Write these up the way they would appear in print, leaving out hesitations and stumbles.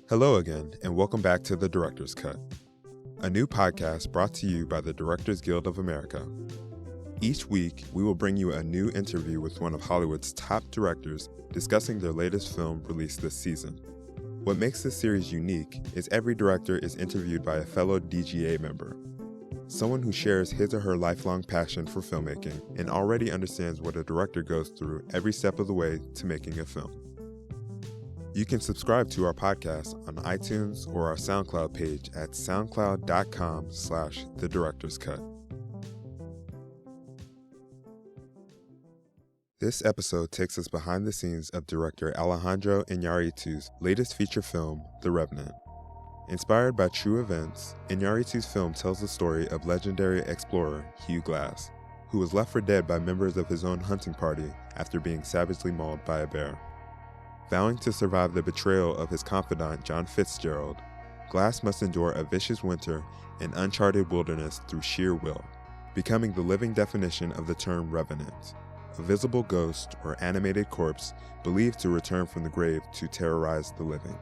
Hello again, and welcome back to The Director's Cut, a new podcast brought to you by the Directors Guild of America. Each week, we will bring you a new interview with one of Hollywood's top directors discussing their latest film released this season. What makes this series unique is every director is interviewed by a fellow DGA member, someone who shares his or her lifelong passion for filmmaking and already understands what a director goes through every step of the way to making a film. You can subscribe to our podcast on iTunes or our SoundCloud page at soundcloud.com/thedirectorscut. This episode takes us behind the scenes of director Alejandro Iñárritu's latest feature film, The Revenant. Inspired by true events, Iñárritu's film tells the story of legendary explorer Hugh Glass, who was left for dead by members of his own hunting party after being savagely mauled by a bear. Vowing to survive the betrayal of his confidant John Fitzgerald, Glass must endure a vicious winter in uncharted wilderness through sheer will, becoming the living definition of the term revenant, a visible ghost or animated corpse believed to return from the grave to terrorize the living.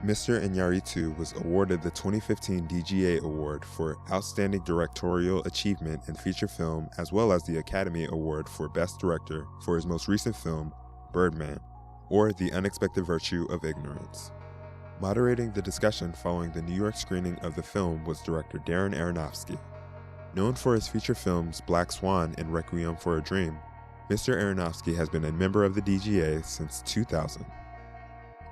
Mr. Iñárritu was awarded the 2015 DGA Award for Outstanding Directorial Achievement in Feature Film, as well as the Academy Award for Best Director for his most recent film, Birdman, or The Unexpected Virtue of Ignorance. Moderating the discussion following the New York screening of the film was director Darren Aronofsky. Known for his feature films Black Swan and Requiem for a Dream, Mr. Aronofsky has been a member of the DGA since 2000.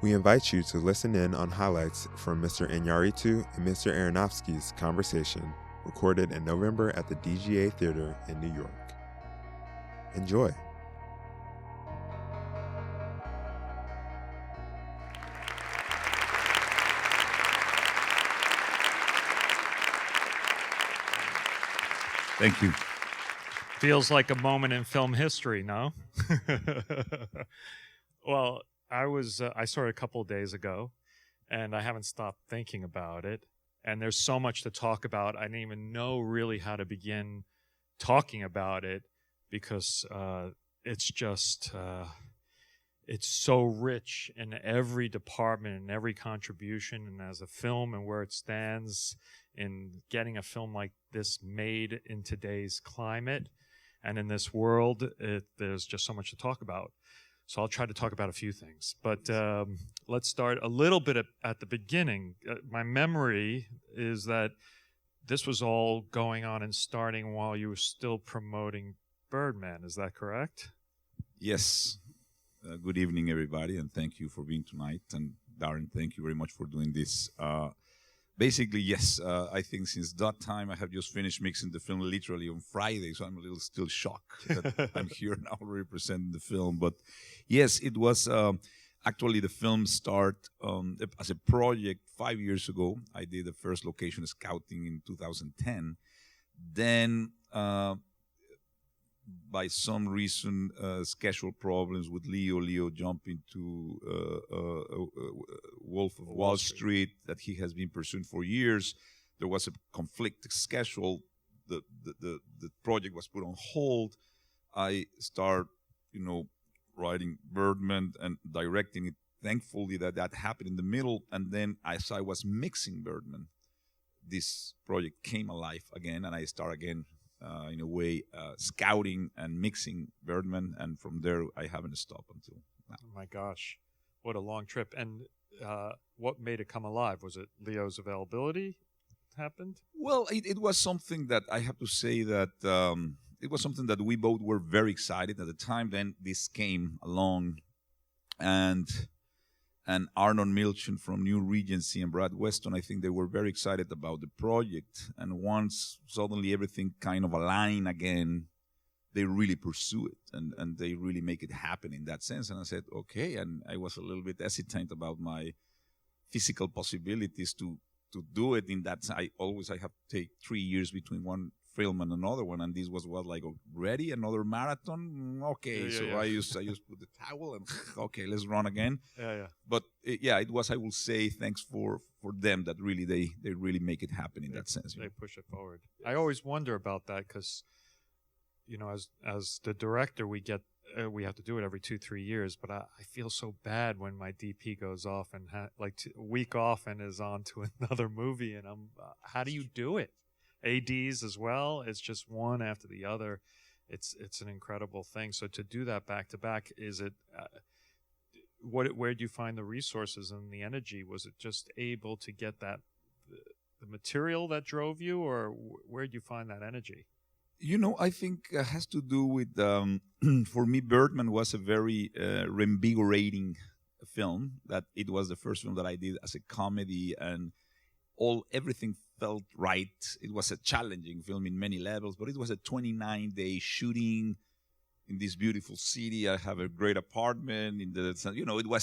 We invite you to listen in on highlights from Mr. Iñárritu and Mr. Aronofsky's conversation, recorded in November at the DGA Theater in New York. Enjoy. Thank you. Feels like a moment in film history, no? Well, I saw it a couple of days ago, and I haven't stopped thinking about it. And there's so much to talk about. I didn't even know really how to begin talking about it because it's just, it's so rich in every department and every contribution, and as a film and where it stands in getting a film like this made in today's climate and in this world, there's just so much to talk about. So I'll try to talk about a few things. But let's start a little bit at the beginning. My memory is that this was all going on and starting while you were still promoting Birdman. Is that correct? Yes. Good evening, everybody, and thank you for being tonight. And Darren, thank you very much for doing this. Basically, yes, I think since that time I have just finished mixing the film literally on Friday, so I'm a little still shocked that I'm here now representing the film. But yes, it was actually the film start as a project 5 years ago. I did the first location scouting in 2010. Then by some reason, schedule problems with Leo jumped into Wolf of Wall Street that he has been pursuing for years. There was a conflict schedule. The project was put on hold. I start, writing Birdman and directing it. Thankfully, that happened in the middle. And then as I was mixing Birdman, this project came alive again, and I start again. In a way, scouting and mixing Birdman, and from there I haven't stopped until now. Oh my gosh, what a long trip! And what made it come alive? Was it Leo's availability happened? Well, it was something that I have to say that it was something that we both were very excited at the time. Then this came along, and Arnold Milchan from New Regency and Brad Weston, I think they were very excited about the project. And once suddenly everything kind of aligned again, they really pursue it and they really make it happen in that sense. And I said, okay. And I was a little bit hesitant about my physical possibilities to do it in that. I have to take 3 years between one film and another one, and this was ready another marathon. Okay, I just put the towel and okay, let's run again. But it was, I will say, thanks for them that really they really make it happen in that sense. They push it forward. I always wonder about that because, as the director, we get we have to do it every 2-3 years, but I feel so bad when my DP goes off and a week off and is on to another movie, and I'm how do you do it? ADs as well, it's just one after the other. It's an incredible thing. So to do that back to back, is it where do you find the resources and the energy? Was it just able to get that the material that drove you, or where do you find that energy? I think it has to do with, for me, Birdman was a very reinvigorating film. That it was the first film that I did as a comedy, and everything felt right. It was a challenging film in many levels, but it was a 29-day shooting in this beautiful city. I have a great apartment.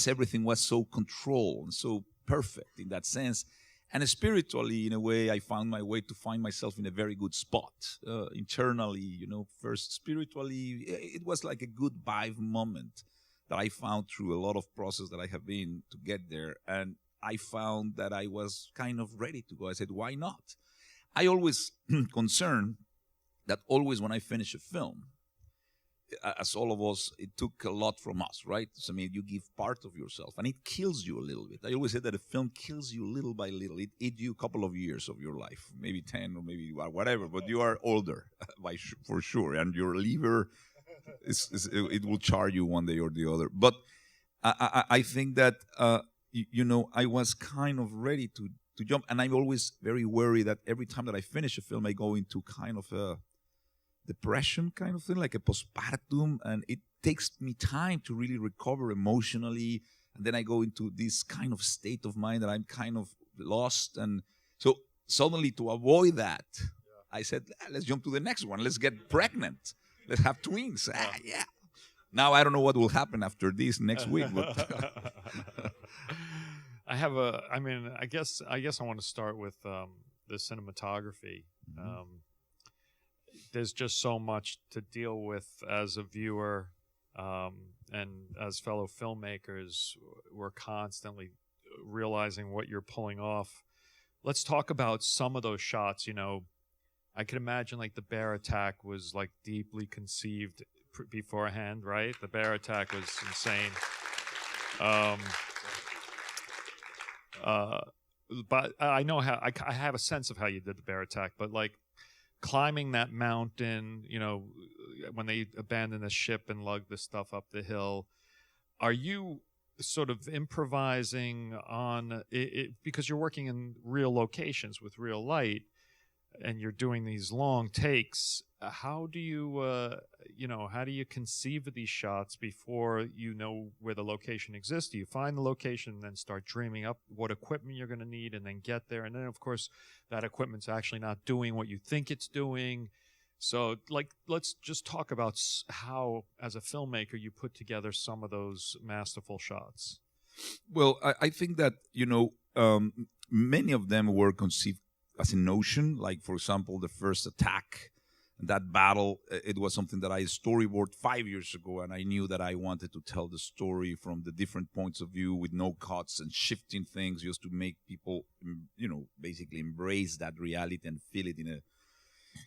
Everything was so controlled and so perfect in that sense. And spiritually, in a way, I found my way to find myself in a very good spot. Internally, first spiritually, it was like a good vibe moment that I found through a lot of process that I have been to get there. And I found that I was kind of ready to go. I said, why not? I always concerned that always when I finish a film, as all of us, it took a lot from us, right? So, you give part of yourself, and it kills you a little bit. I always say that a film kills you little by little. It eats you a couple of years of your life, maybe 10 or maybe whatever, but you are older, for sure, and your liver, it will charge you one day or the other. But I think that, I was kind of ready to jump, and I'm always very worried that every time that I finish a film, I go into kind of a depression kind of thing, like a postpartum, and it takes me time to really recover emotionally, and then I go into this kind of state of mind that I'm kind of lost. And so suddenly, to avoid that, I said, let's jump to the next one. Let's get pregnant. Let's have twins. Yeah. Now I don't know what will happen after this next week, but I guess I want to start with the cinematography. Mm-hmm. There's just so much to deal with as a viewer, and as fellow filmmakers, we're constantly realizing what you're pulling off. Let's talk about some of those shots. I can imagine like the bear attack was like deeply conceived beforehand, right? The bear attack was insane. But I know how I have a sense of how you did the bear attack, but like climbing that mountain, when they abandon the ship and lug the stuff up the hill, are you sort of improvising on it because you're working in real locations with real light and you're doing these long takes? How do you conceive of these shots before you know where the location exists? Do you find the location and then start dreaming up what equipment you're going to need and then get there? And then, of course, that equipment's actually not doing what you think it's doing. So, let's just talk about how, as a filmmaker, you put together some of those masterful shots. Well, I think that, many of them were conceived as a notion. Like, for example, the first attack, that battle, it was something that I storyboarded 5 years ago, and I knew that I wanted to tell the story from the different points of view with no cuts and shifting things, just to make people, basically embrace that reality and feel it in a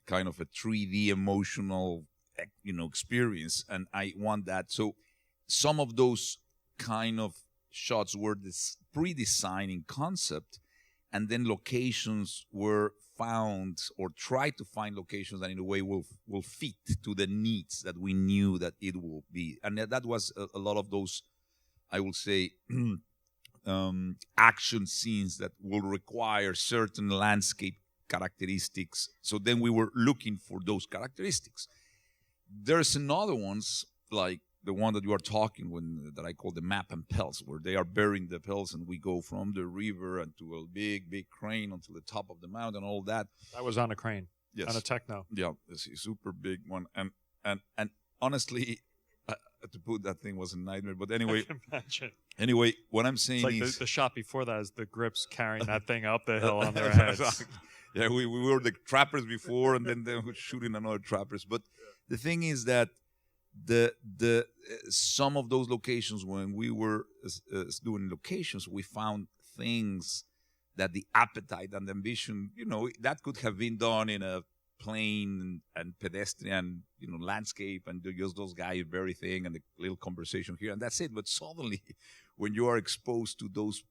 kind of a 3D emotional, experience. And I want that. So some of those kind of shots were this pre-designing concept, and then locations were found, or tried to find locations that in a way will fit to the needs that we knew that it will be. And that was a lot of those, I will say, action scenes that will require certain landscape characteristics. So then we were looking for those characteristics. There's another ones, like the one that you are talking that I call the map and pelts, where they are burying the pelts, and we go from the river and to a big crane onto the top of the mountain, all that. That was on a crane. Yes. On a Techno. Yeah, it's a super big one. And honestly, to put that thing was a nightmare. But anyway, I can imagine. Anyway, what I'm saying it's like is the shot before that is the grips carrying that thing up the hill on their heads. Yeah, we were the trappers before, and then they were shooting another trappers. But the thing is that the some of those locations, when we were doing locations, we found things that the appetite and the ambition, that could have been done in a plane and pedestrian, landscape, and just those guys, everything, and the little conversation here, and that's it. But suddenly, when you are exposed to those,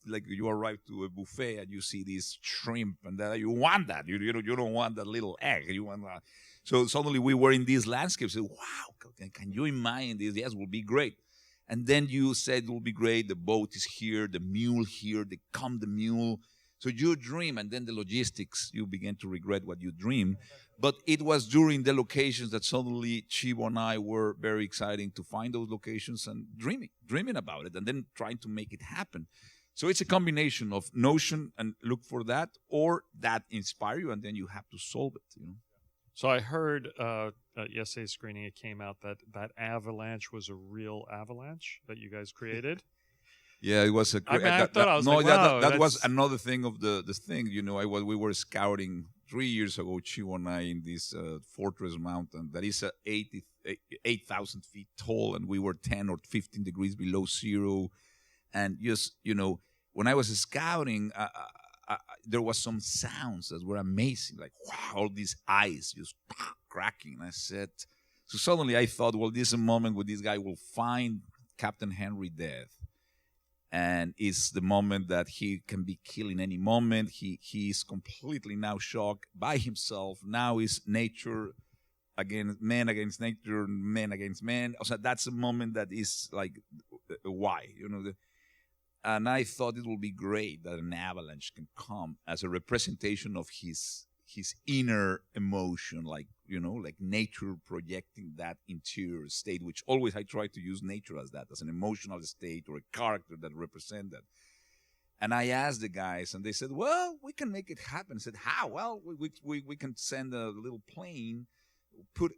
like you arrive to a buffet and you see this shrimp, and you want that. You don't want that little egg. You want that. So suddenly we were in these landscapes. Wow, can you imagine this? Yes, it will be great. And then you said it will be great. The boat is here, the mule here. They come the mule. So you dream, and then the logistics, you begin to regret what you dream. But it was during the locations that suddenly Chivo and I were very exciting to find those locations and dreaming about it, and then trying to make it happen. So it's a combination of notion and look for that, or that inspire you, and then you have to solve it. So I heard at yesterday's screening, it came out that avalanche was a real avalanche that you guys created. Yeah, it was a great. That was another thing of the thing. We were scouting 3 years ago, Chivo and I, in this Fortress Mountain that is 8,000 feet tall, and we were 10 or 15 degrees below zero. And just when I was scouting, there was some sounds that were amazing, like wow, all these eyes just cracking. And I said, so suddenly I thought, well, this is a moment where this guy will find Captain Henry dead. And it's the moment that he can be killed in any moment. He is completely now shocked by himself. Now is nature against nature, man against man. So that's a moment that is like, why? And I thought it would be great that an avalanche can come as a representation of his inner emotion, like nature projecting that interior state, which always I try to use nature as that, as an emotional state or a character that represent that. And I asked the guys, and they said, well, we can make it happen. I said, how? Well, we can send a little plane,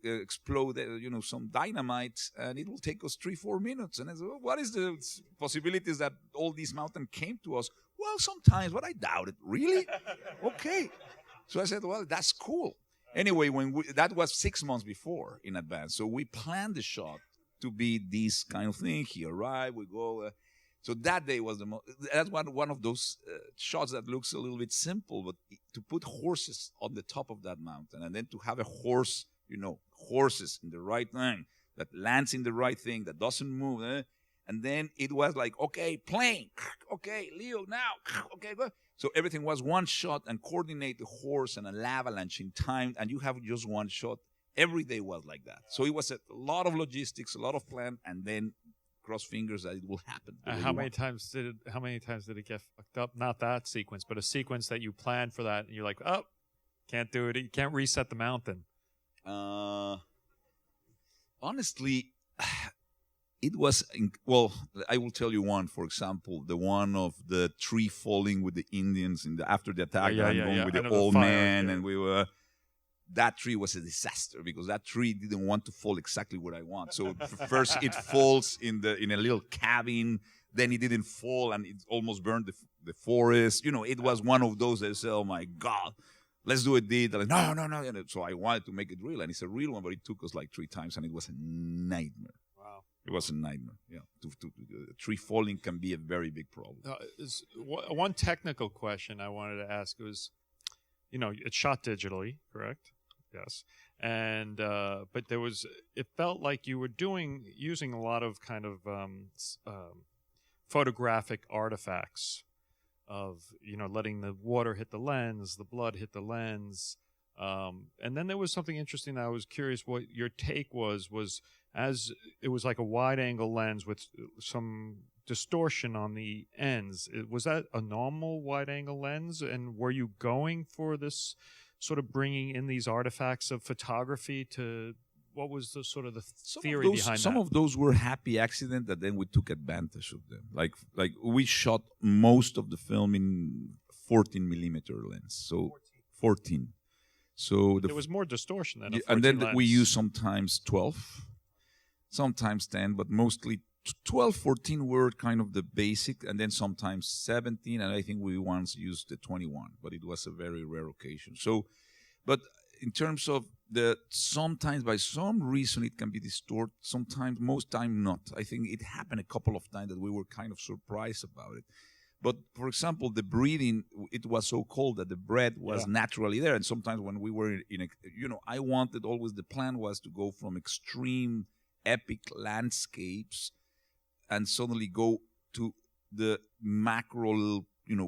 explode some dynamite, and it will take us 3-4 minutes. And I said, well, what is the possibilities that all these mountains came to us? Well, sometimes, but I doubt it. Really? Okay. So I said, well, that's cool. Anyway, that was 6 months before in advance. So we planned the shot to be this kind of thing. He arrived, we go. So that day was that's one of those shots that looks a little bit simple, but to put horses on the top of that mountain, and then to have a horse, horses in the right thing, that lands in the right thing, that doesn't move. And then it was like, okay, plane. Okay, Leo, now. Okay, go. So everything was one shot, and coordinate the horse and an avalanche in time, and you have just one shot. Every day was like that. So it was a lot of logistics, a lot of plan, and then cross fingers that it will happen. How many times did it get fucked up? Not that sequence, but a sequence that you planned for that, and you're like, oh, can't do it. You can't reset the mountain. Honestly, it was, I will tell you one, for example, the one of the tree falling with the Indians after the attack, with the old man, and we were, that tree was a disaster because that tree didn't want to fall exactly where I want. So first it falls in a little cabin, then it didn't fall and it almost burned the forest. It was one of those that said, oh my God, let's do it. Like, no. So I wanted to make it real, and it's a real one, but it took us like 3 times, and it was a nightmare. Wow. It was a nightmare. Yeah, tree falling can be a very big problem. One technical question I wanted to ask was, it's shot digitally, correct? Yes. And but it felt like you were using a lot of kind of photographic artifacts of letting the water hit the lens, the blood hit the lens, and then there was something interesting that I was curious what your take was as it was like a wide-angle lens with some distortion on the ends. Was that a normal wide-angle lens, and were you going for this sort of bringing in these artifacts of photography to what was the sort of the theory behind that? Some of those were happy accident that then we took advantage of them. Like we shot most of the film in 14 millimeter lens, so 14. So there was more distortion than a 14 and then lens. We use sometimes 12, sometimes 10, but mostly 12, 14 were kind of the basic, and then sometimes 17, and I think we once used the 21, but it was a very rare occasion. So, but in terms of sometimes by some reason it can be distorted, sometimes, most time not. I think it happened a couple of times that we were kind of surprised about it. But for example, the breathing, it was so cold that the breath was naturally there. And sometimes when we were I wanted always, the plan was to go from extreme epic landscapes and suddenly go to the macro,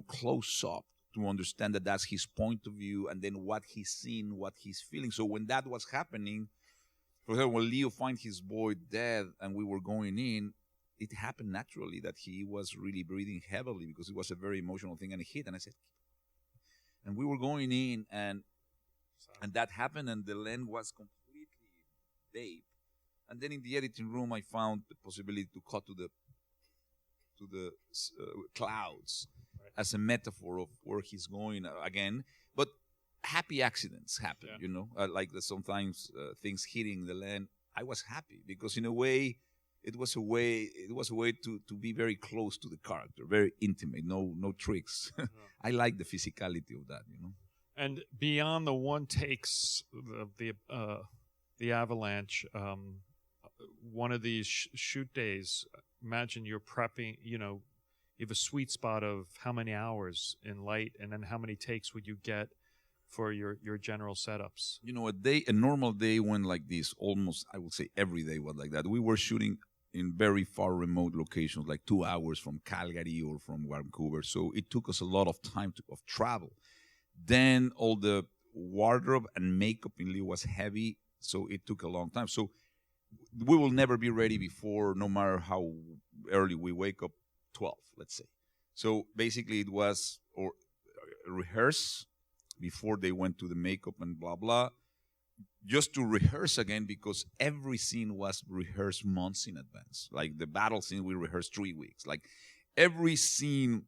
close up, to understand that that's his point of view, and then what he's seeing, what he's feeling. So when that was happening, for example, when Leo find his boy dead and we were going in, it happened naturally that he was really breathing heavily because it was a very emotional thing, and it hit. And I said, and we were going in, and that happened, and the lens was completely vape. And then in the editing room, I found the possibility to cut to the clouds as a metaphor of where he's going again. But happy accidents happen, like sometimes things hitting the land. I was happy because in a way, it was a way to be very close to the character, very intimate, no tricks. I like the physicality of that, And beyond the one takes of the Avalanche, one of these shoot days, imagine you're prepping, you have a sweet spot of how many hours in light, and then how many takes would you get for your general setups? A normal day went like this, almost, I would say every day was like that. We were shooting in very far remote locations, like 2 hours from Calgary or from Vancouver. So it took us a lot of time of travel. Then all the wardrobe and makeup in Leo was heavy, so it took a long time. So we will never be ready before, no matter how early we wake up, 12, let's say. So basically it was rehearse before they went to the makeup and blah, blah, just to rehearse again, because every scene was rehearsed months in advance. Like the battle scene, we rehearsed 3 weeks. Like every scene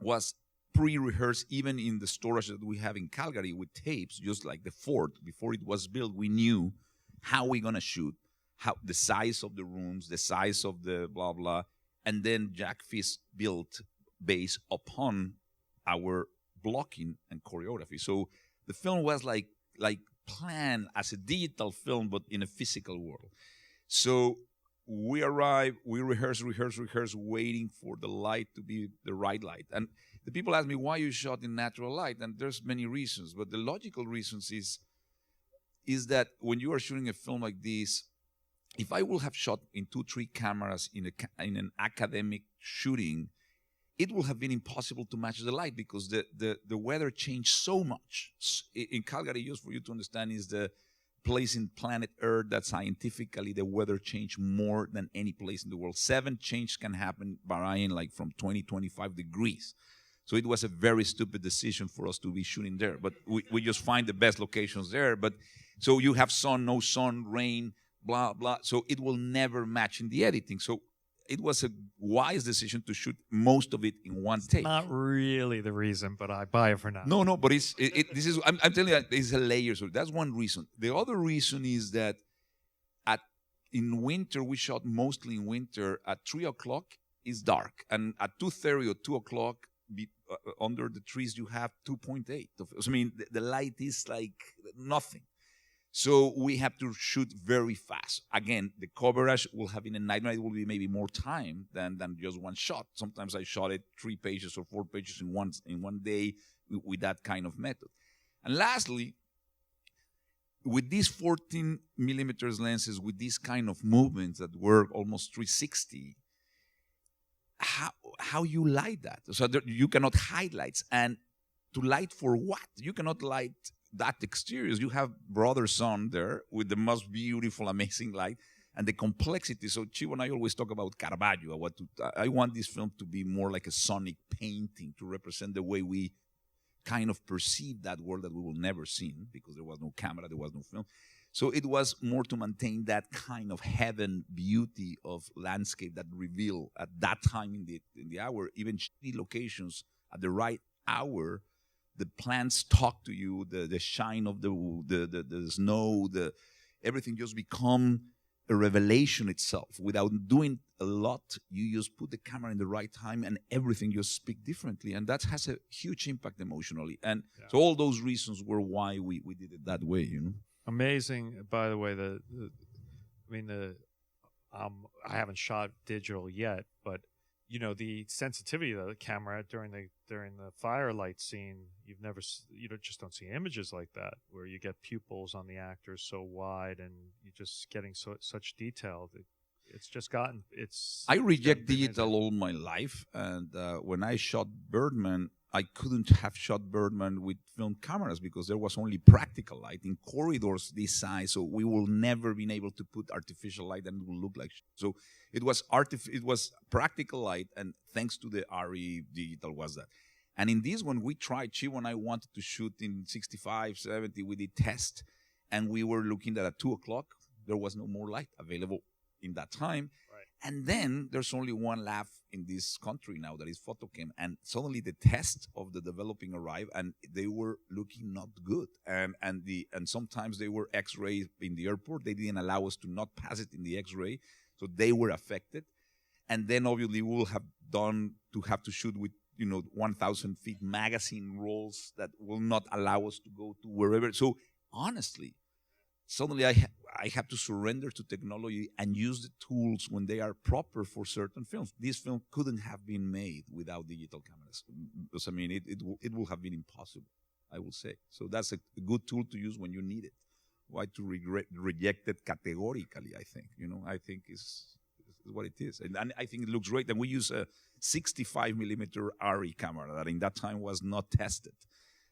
was pre-rehearsed, even in the storage that we have in Calgary with tapes, just like the fort. Before it was built, we knew how we're going to shoot, how the size of the rooms, the size of the blah, blah. And then Jack Fisk built based upon our blocking and choreography. So the film was like planned as a digital film, but in a physical world. So we arrive, we rehearse, waiting for the light to be the right light. And the people ask me, why you shot in natural light? And there's many reasons, but the logical reasons is that when you are shooting a film like this, if I will have shot in 2-3 cameras in an academic shooting, it would have been impossible to match the light because the weather changed so much. In Calgary, just for you to understand, is the place in planet Earth that scientifically the weather changed more than any place in the world. 7 changes can happen, varying like from 20-25 degrees. So it was a very stupid decision for us to be shooting there. But we just find the best locations there. But so you have sun, no sun, rain, blah, blah. So it will never match in the editing. So it was a wise decision to shoot most of it in one take. Not really the reason, but I buy it for now. No, but I'm telling you, it's a layer. So that's one reason. The other reason is that in winter, we shot mostly in winter. At 3 o'clock, it's dark. And at 2:30 or 2 o'clock, under the trees, you have 2.8. I mean, the light is like nothing. So we have to shoot very fast. Again, the coverage will have in a night. It will be maybe more time than just one shot. Sometimes I shot it 3 pages or 4 pages in one day with that kind of method. And lastly, with these 14 millimeters lenses, with these kind of movements that were almost 360, how you light that? So you cannot hide lights. And to light for what? You cannot light that exterior. You have brother son there with the most beautiful, amazing light and the complexity. So Chivo and I always talk about Caravaggio. I want this film to be more like a sonic painting to represent the way we kind of perceive that world that we will never see because there was no camera, there was no film. So it was more to maintain that kind of heaven beauty of landscape that reveal at that time in the hour, even shitty locations at the right hour. The plants talk to you, the shine of the snow, everything just become a revelation itself. Without doing a lot, you just put the camera in the right time and everything just speak differently. And that has a huge impact emotionally. And so all those reasons were why we did it that way, Amazing, by the way, I haven't shot digital yet, but the sensitivity of the camera during the firelight scene. Just don't see images like that where you get pupils on the actors so wide and you're just getting such detail. I reject digital all my life, and when I shot Birdman, I couldn't have shot Birdman with film cameras because there was only practical light in corridors this size, so we will never been able to put artificial light and it will look like so. It was practical light, and thanks to the RE digital was that. And in this one, we tried. Chivo and I wanted to shoot in 65, 70. We did test, and we were looking at 2 o'clock. There was no more light available in that time. Right. And then there's only one lab in this country now that is photochem. And suddenly the test of the developing arrived, and they were looking not good. And sometimes they were X-ray in the airport. They didn't allow us to not pass it in the X-ray. So they were affected. And then obviously we will have to shoot with 1,000 feet magazine rolls that will not allow us to go to wherever. So honestly, suddenly I have to surrender to technology and use the tools when they are proper for certain films. This film couldn't have been made without digital cameras. Because it will have been impossible, I will say. So that's a good tool to use when you need it. Why to reject it categorically, I think. I think is what it is. And I think it looks great. And we use a 65 millimeter RE camera that in that time was not tested.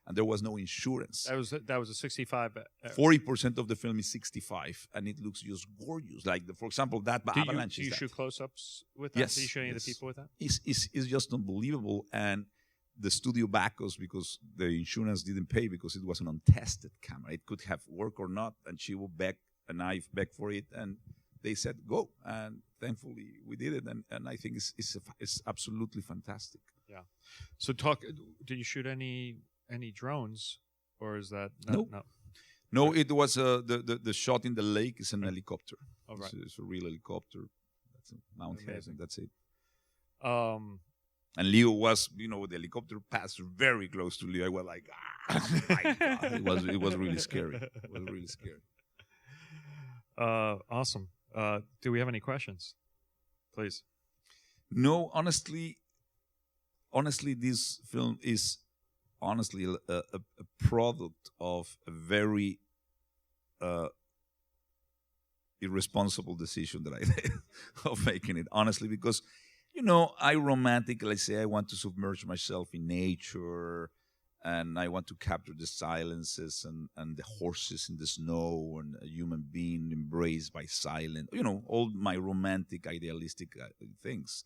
And there was no insurance. That was a 65. 40% of the film is 65, and it looks just gorgeous. Like, for example, that avalanche. Do you shoot close-ups with that? Yes. Do you shoot any of the people with that? It's just unbelievable. And the studio backed us because the insurance didn't pay because it was an untested camera. It could have worked or not, and she will beg and I begged for it, and they said go. And thankfully we did it, and I think it's absolutely fantastic. Yeah. So did you shoot any drones, or is that No, it was the shot in the lake is an helicopter. Oh, right. It's a real helicopter. That's a Mount Heaven. That's it. And Leo was, the helicopter passed very close to Leo. I was like, oh my God. It was really scary. It was really scary. Awesome. Do we have any questions? Please. No, honestly, this film is honestly a product of a very irresponsible decision that I did of making it. Honestly, because I romantically say I want to submerge myself in nature, and I want to capture the silences and the horses in the snow and a human being embraced by silence. All my romantic, idealistic things.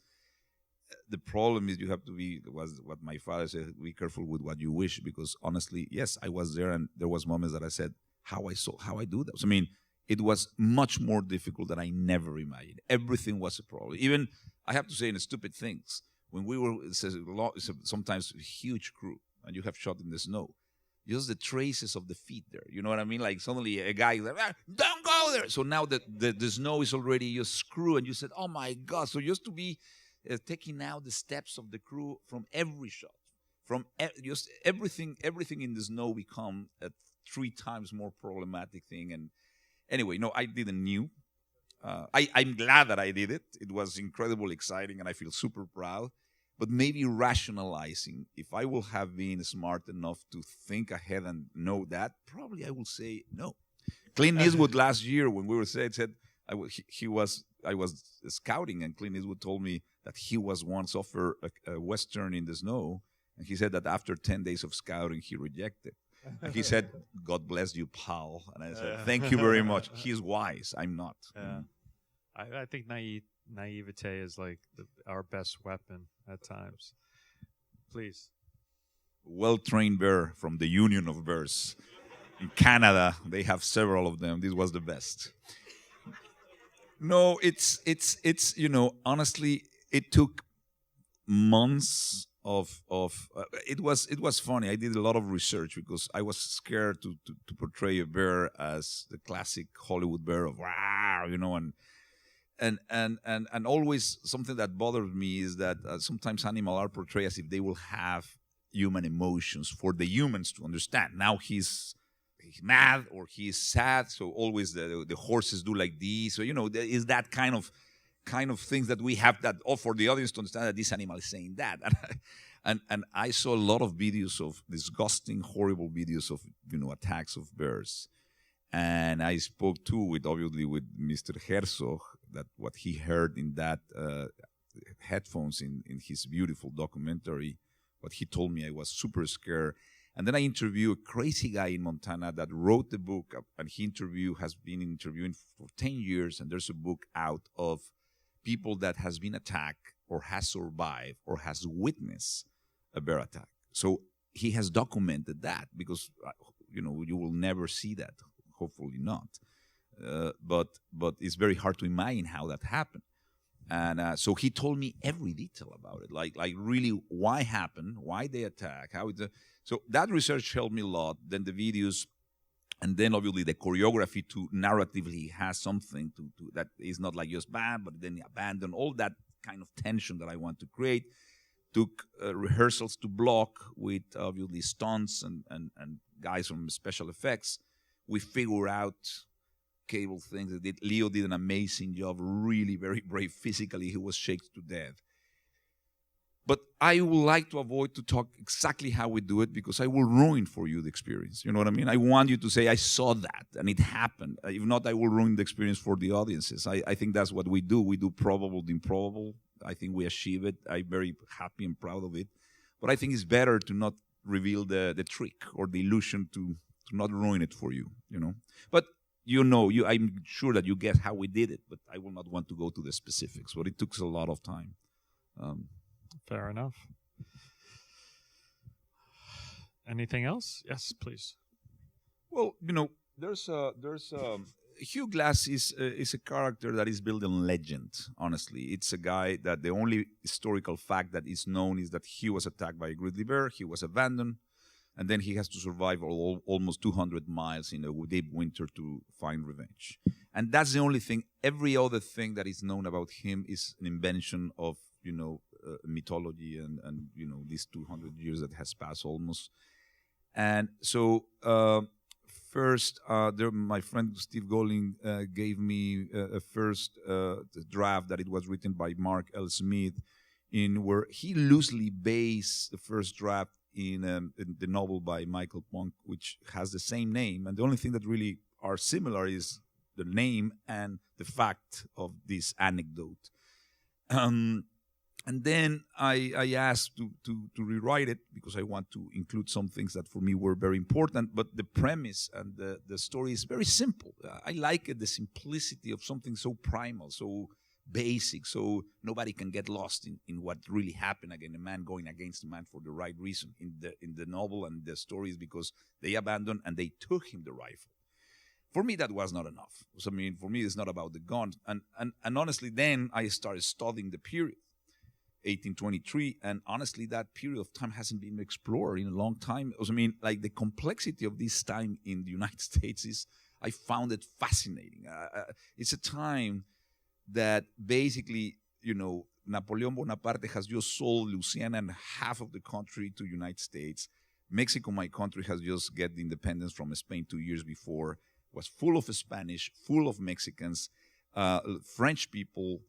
The problem is you have to was what my father said, be careful with what you wish, because honestly, yes, I was there, and there was moments that I said, how I do that. It was much more difficult than I never imagined. Everything was a problem. Even, I have to say, in the stupid things, when we were, sometimes a huge crew, and you have shot in the snow, just the traces of the feet there. You know what I mean? Like suddenly a guy is like, don't go there. So now the snow is already just screw, and you said, oh my God. So just to be taking out the steps of the crew from every shot, from just everything in the snow become a 3 times more problematic thing. And anyway, no, I didn't knew. I'm glad that I did it. It was incredibly exciting, and I feel super proud. But maybe rationalizing, if I will have been smart enough to think ahead and know that, probably I will say no. Clint Eastwood last year, when we were said I was scouting, and Clint Eastwood told me that he was once offered a Western in the snow, and he said that after 10 days of scouting, he rejected. And he said, God bless you, pal. And I said, thank you very much. He's wise. I'm not. Yeah. I think naivete is like our best weapon at times. Please. Well-trained bear from the Union of Bears. In Canada, they have several of them. This was the best. No, it's honestly, it took months of it was funny. I did a lot of research because I was scared to portray a bear as the classic Hollywood bear of wow, and always something that bothers me is that sometimes animals are portrayed as if they will have human emotions for the humans to understand. Now he's mad or he's sad, so always the horses do like this. So there is that kind of kind of things that we have that, or for the audience to understand that this animal is saying that. And I saw a lot of videos of disgusting, horrible videos of, attacks of birds. And I spoke too obviously with Mr. Herzog, that what he heard in that headphones in his beautiful documentary, what he told me, I was super scared. And then I interviewed a crazy guy in Montana that wrote the book, and has been interviewing for 10 years, and there's a book out of people that has been attacked or has survived or has witnessed a bear attack. So he has documented that because, you will never see that, hopefully not. But it's very hard to imagine how that happened. And so he told me every detail about it, like really why happened, why they attack, how it. So that research helped me a lot. Then the videos, and then obviously the choreography to narratively has something to that is not like just bad, but then abandon all that kind of tension that I want to create. Took rehearsals to block with obviously stunts and guys from special effects. We figure out cable things. Leo did an amazing job, really very brave physically. He was shaken to death. But I would like to avoid to talk exactly how we do it because I will ruin for you the experience. You know what I mean? I want you to say, I saw that and it happened. If not, I will ruin the experience for the audiences. I think that's what we do. We do probable the improbable. I think we achieve it. I'm very happy and proud of it. But I think it's better to not reveal the trick or the illusion to not ruin it for you, But I'm sure that you get how we did it, but I will not want to go to the specifics. But it took a lot of time. Fair enough. Anything else? Yes, please. Well, there's Hugh Glass is a character that is built on legend. Honestly, it's a guy that the only historical fact that is known is that he was attacked by a grizzly bear. He was abandoned. And then he has to survive almost 200 miles in a deep winter to find revenge. And that's the only thing. Every other thing that is known about him is an invention of, mythology and these 200 years that has passed almost. And so first, my friend Steve Golding gave me a first draft that it was written by Mark L. Smith, in where he loosely based the first draft in the novel by Michael Punk, which has the same name, and the only thing that really are similar is the name and the fact of this anecdote. And then I asked to rewrite it because I want to include some things that for me were very important, but the premise and the story is very simple. I like it, the simplicity of something so primal, so basic, so nobody can get lost in what really happened. Again, a man going against a man for the right reason in the novel and the stories, because they abandoned and they took him the rifle. For me, that was not enough. So, for me, it's not about the gun. And honestly, then I started studying the period, 1823, and honestly, that period of time hasn't been explored in a long time. The complexity of this time in the United States I found it fascinating. It's a time that basically, Napoleon Bonaparte has just sold Louisiana and half of the country to the United States. Mexico, my country, has just get the independence from Spain 2 years before, was full of Spanish, full of Mexicans, French people,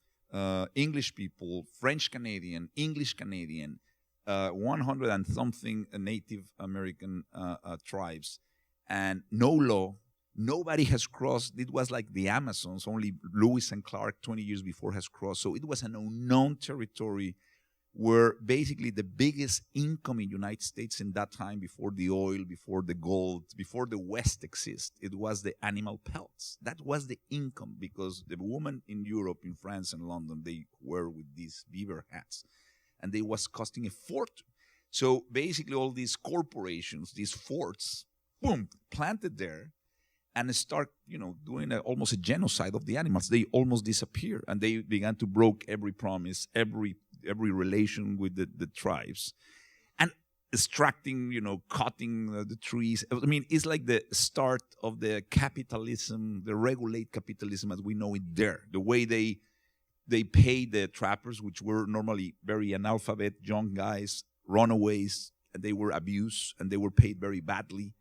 English people, French Canadian, English Canadian, 100 and something Native American tribes, and no law. Nobody has crossed. It was like the Amazons. Only Lewis and Clark 20 years before has crossed. So it was an unknown territory where basically the biggest income in the United States in that time, before the oil, before the gold, before the West existed, it was the animal pelts. That was the income, because the women in Europe, in France and London, they were with these beaver hats, and they was costing a fortune. So basically all these corporations, these forts, boom, planted there, and start, doing almost a genocide of the animals. They almost disappear, and they began to break every promise, every relation with the tribes, and extracting, cutting the trees. It's like the start of the capitalism, the regulate capitalism as we know it there. The way they pay the trappers, which were normally very analphabet, young guys, runaways, and they were abused, and they were paid very badly.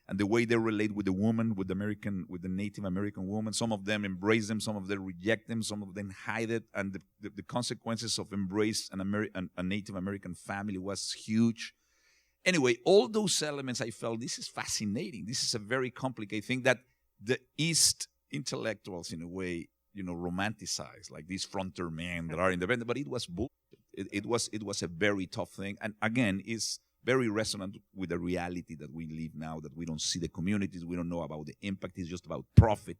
and the way they relate with the woman, with the Native American woman. Some of them embrace them, some of them reject them, some of them hide it, and the consequences of embrace a Native American family was huge. Anyway, all those elements, I felt this is fascinating. This is a very complicated thing that the East intellectuals, in a way, romanticize, like these frontier men that are independent, but it was bullshit. It was a very tough thing, and again, is very resonant with the reality that we live now, that we don't see the communities, we don't know about the impact. It's just about profit.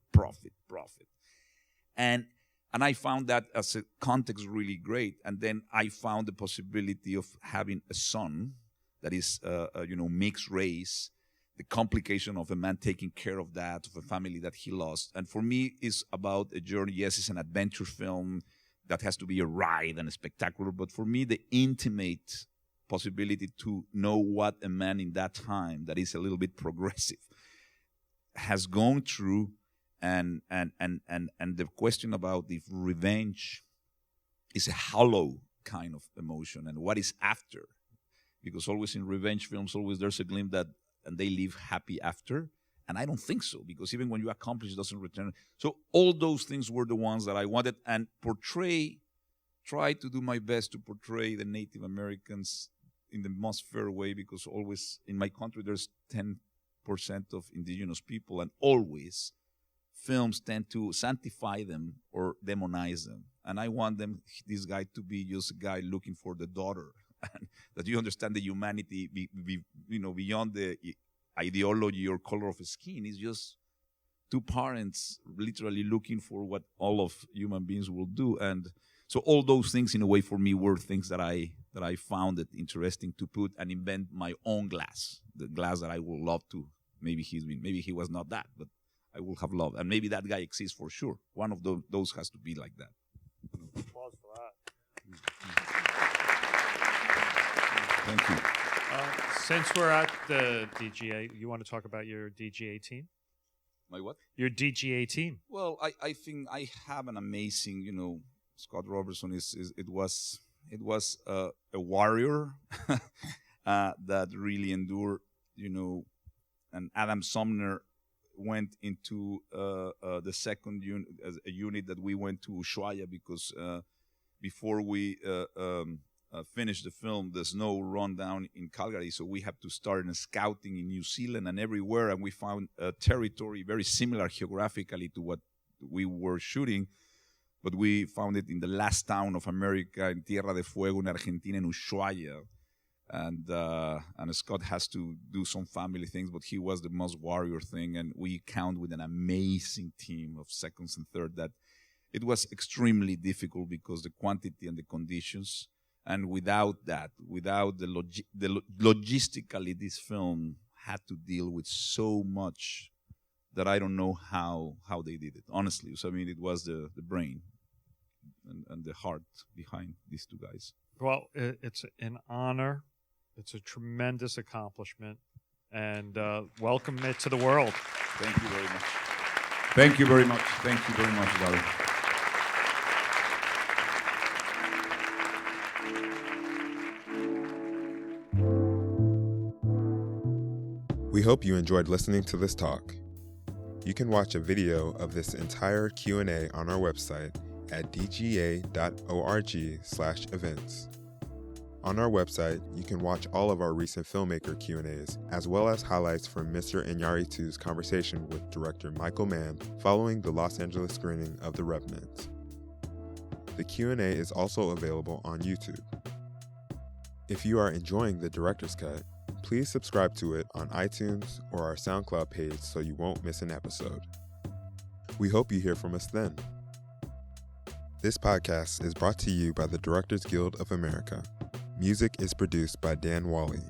And I found that as a context really great. And then I found the possibility of having a son that is, mixed race, the complication of a man taking care of that, of a family that he lost. And for me, it's about a journey. Yes, it's an adventure film that has to be a ride and a spectacular, but for me, the intimate possibility to know what a man in that time that is a little bit progressive has gone through, and the question about if revenge is a hollow kind of emotion, and what is after, because always in revenge films, always there's a glimpse that and they live happy after, and I don't think so, because even when you accomplish, it doesn't return. So all those things were the ones that I wanted, and try to do my best to portray the Native Americans in the most fair way, because always in my country there's 10% of indigenous people, and always films tend to sanctify them or demonize them. And I want this guy to be just a guy looking for the daughter, and that you understand the humanity beyond the ideology or color of skin. It's just two parents literally looking for what all of human beings will do. And so all those things, in a way, for me, were things that I found it interesting to put and invent my own glass, the glass that I would love to. Maybe he was not that, but I would have loved, and maybe that guy exists for sure. One of those has to be like that. Applause for that. Thank you. Since we're at the DGA, you want to talk about your DGA team? My what? Your DGA team. Well, I think I have an amazing, Scott Robertson it was a warrior that really endured, and Adam Sumner went into the second unit that we went to Ushuaia, because before we finished the film, the snow run down in Calgary, so we had to start scouting in New Zealand and everywhere, and we found a territory very similar geographically to what we were shooting, but we found it in the last town of America, in Tierra de Fuego, in Argentina, in Ushuaia. And Scott has to do some family things, but he was the most warrior thing, and we count with an amazing team of seconds and third that it was extremely difficult because the quantity and the conditions, and without the logistically, this film had to deal with so much that I don't know how they did it, honestly. So, I mean, it was the brain and the heart behind these two guys. Well, it's an honor. It's a tremendous accomplishment, and welcome it to the world. Thank you very much. Thank you very much. Thank you very much, Darren. We hope you enjoyed listening to this talk. You can watch a video of this entire Q&A on our website at dga.org/events. On our website, you can watch all of our recent filmmaker Q&As, as well as highlights from Mr. Iñárritu's conversation with director Michael Mann following the Los Angeles screening of The Revenant. The Q&A is also available on YouTube. If you are enjoying the director's cut, please subscribe to it on iTunes or our SoundCloud page so you won't miss an episode. We hope you hear from us then. This podcast is brought to you by the Directors Guild of America. Music is produced by Dan Wally.